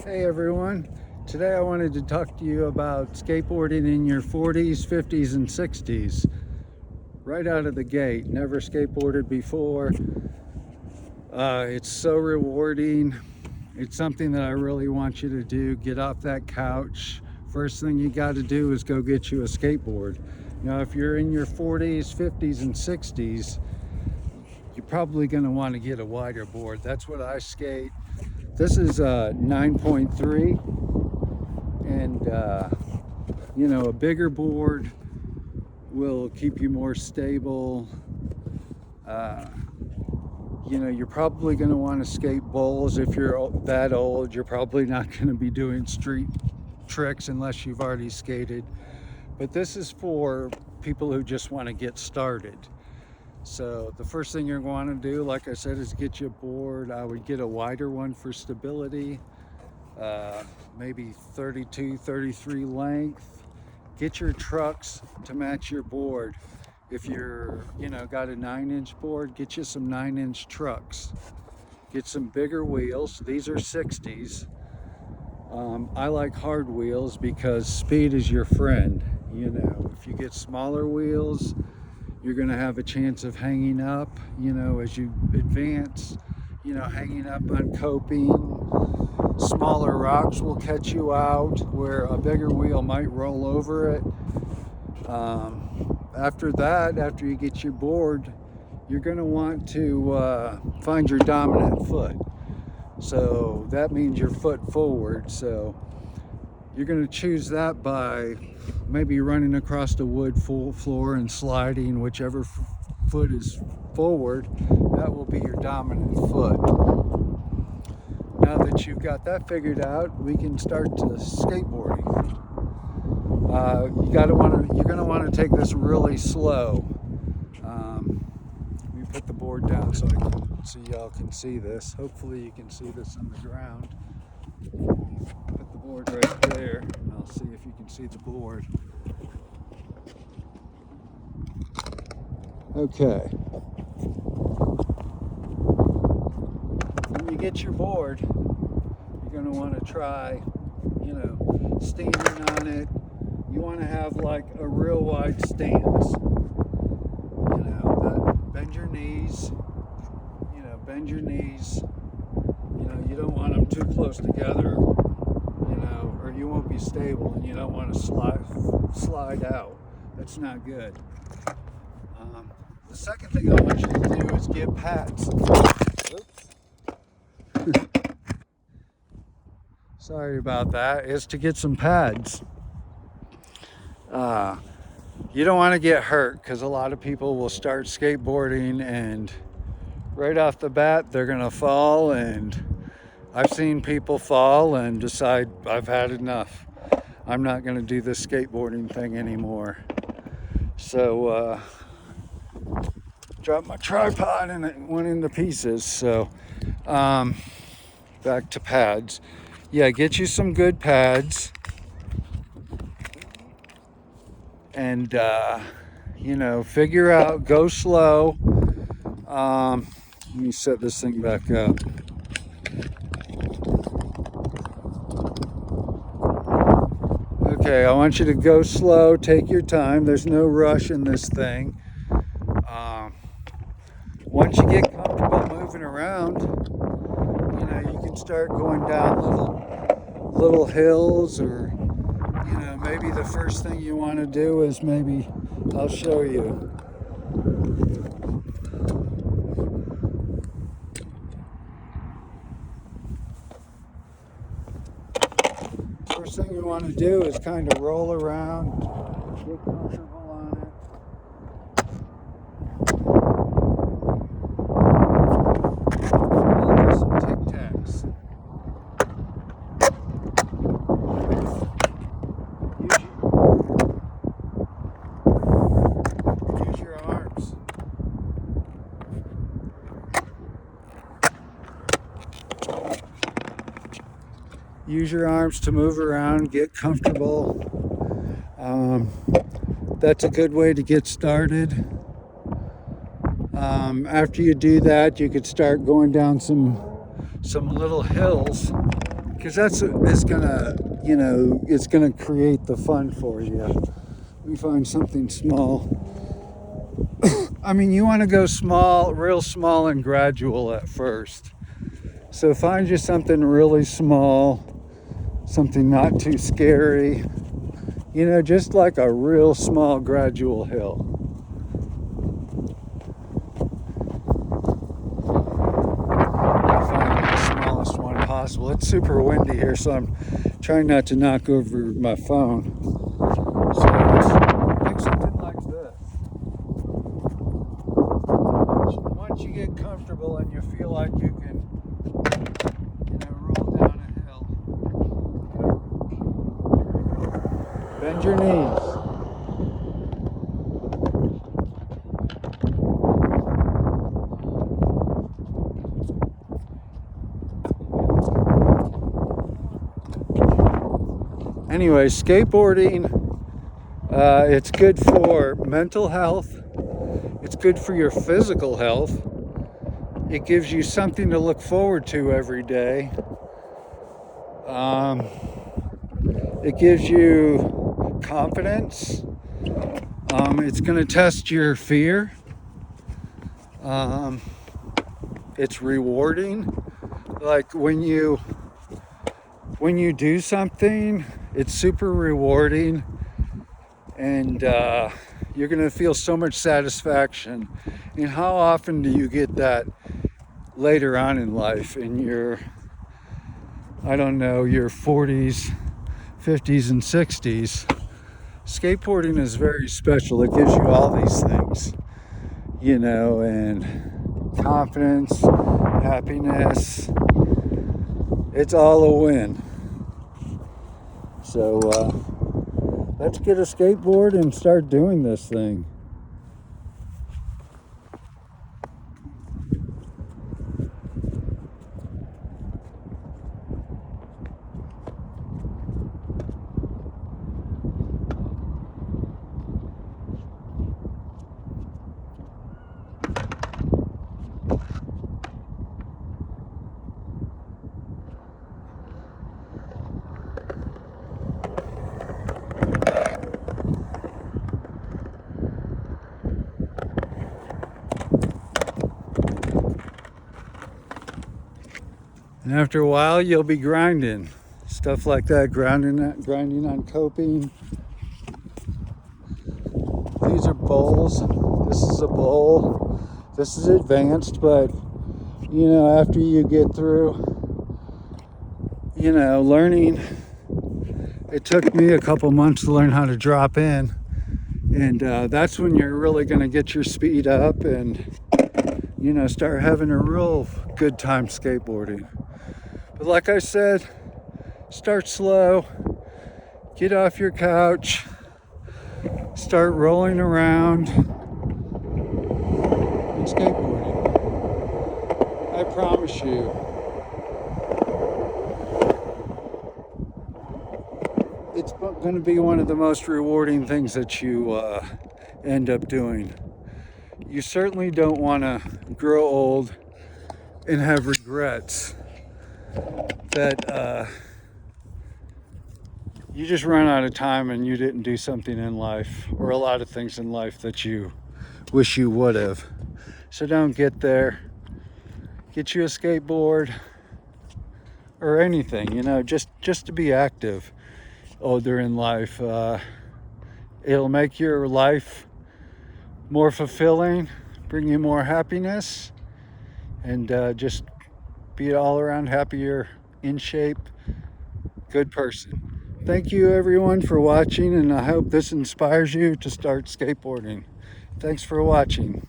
Hey everyone, today I wanted to talk to you about skateboarding in your 40s, 50s, and 60s. Right out of the gate, never skateboarded before. It's so rewarding. It's something that I really want you to do. Get off that couch. First thing you got to do is go get you a skateboard. Now, if you're in your 40s, 50s, and 60s, you're probably going to want to get a wider board. That's what I skate. This is a 9.3, and a bigger board will keep you more stable. You're probably going to want to skate bowls. If you're that old, you're probably not going to be doing street tricks unless you've already skated. But this is for people who just want to get started. So the first thing you're going to do, like I said, is get you a board. I would get a wider one for stability, maybe 32, 33 length. Get your trucks to match your board. If you're, got a 9-inch board, get you some 9-inch trucks. Get some bigger wheels. These are 60s. I like hard wheels because speed is your friend. If you get smaller wheels, you're going to have a chance of hanging up, as you advance, hanging up on coping. Smaller rocks will catch you out where a bigger wheel might roll over it. After that, after you get your board, you're going to want to find your dominant foot. So that means your foot forward. So you're going to choose that by maybe running across the wood floor and sliding. Whichever foot is forward, that will be your dominant foot. Now that you've got that figured out, we can start to skateboarding. You're going to want to take this really slow. Let me put the board down so y'all can see this. Hopefully you can see this on the ground. Put the board right there. I'll see if you can see the board. Okay. When you get your board, you're going to want to try, standing on it. You want to have like a real wide stance. Bend your knees. Bend your knees. You don't want them too close together, or you won't be stable, and you don't want to slide out. That's not good. The second thing I want you to do is get pads. Oops. Sorry about that. Is to get some pads. You don't want to get hurt because a lot of people will start skateboarding and right off the bat they're going to fall, and I've seen people fall and decide I've had enough. I'm not going to do this skateboarding thing anymore. So dropped my tripod and it went into pieces. So back to pads. Yeah, get you some good pads. And figure out, go slow. Let me set this thing back up. Okay, I want you to go slow, take your time. There's no rush in this thing. Once you get comfortable moving around, you can start going down little hills, or maybe the first thing you want to do is I'll show you. First thing you want to do is kind of roll around, get comfortable on it. I'll do some tic-tacs. Use your arms. Use your arms to move around, get comfortable. That's a good way to get started. After you do that, you could start going down some little hills because that's is gonna, you know, it's gonna create the fun for you. Let me find something small. I mean, you want to go small, real small and gradual at first. So find you something really small, something not too scary, you know, just like a real small gradual hill. I'll find the smallest one possible. It's super windy here, so I'm trying not to knock over my phone. So let's pick something like this. Once you get comfortable and you feel like you can, you know, roll down a hill, bend your knees. Anyway, skateboarding, it's good for mental health. It's good for your physical health. It gives you something to look forward to every day. It gives you confidence. It's going to test your fear. It's rewarding. Like when you do something, it's super rewarding, and you're going to feel so much satisfaction. And how often do you get that later on in life, in your, I don't know, your 40s, 50s, and 60s? Skateboarding is very special. It gives you all these things, you know, and confidence, happiness. It's all a win. So let's get a skateboard and start doing this thing. And after a while, you'll be grinding. Stuff like that, grinding on coping. These are bowls. This is a bowl. This is advanced, but you know, after you get through, you know, learning, it took me a couple months to learn how to drop in. And that's when you're really going to get your speed up and, you know, start having a real good time skateboarding. But like I said, start slow, get off your couch, start rolling around and skateboarding. I promise you, it's going to be one of the most rewarding things that you end up doing. You certainly don't want to grow old and have regrets that you just run out of time and you didn't do something in life, or a lot of things in life that you wish you would have. So don't get there. Get you a skateboard or anything, you know, just to be active older in life. It'll make your life more fulfilling, bring you more happiness, and just be all around happier, in shape, good person. Thank you everyone for watching, and I hope this inspires you to start skateboarding. Thanks for watching.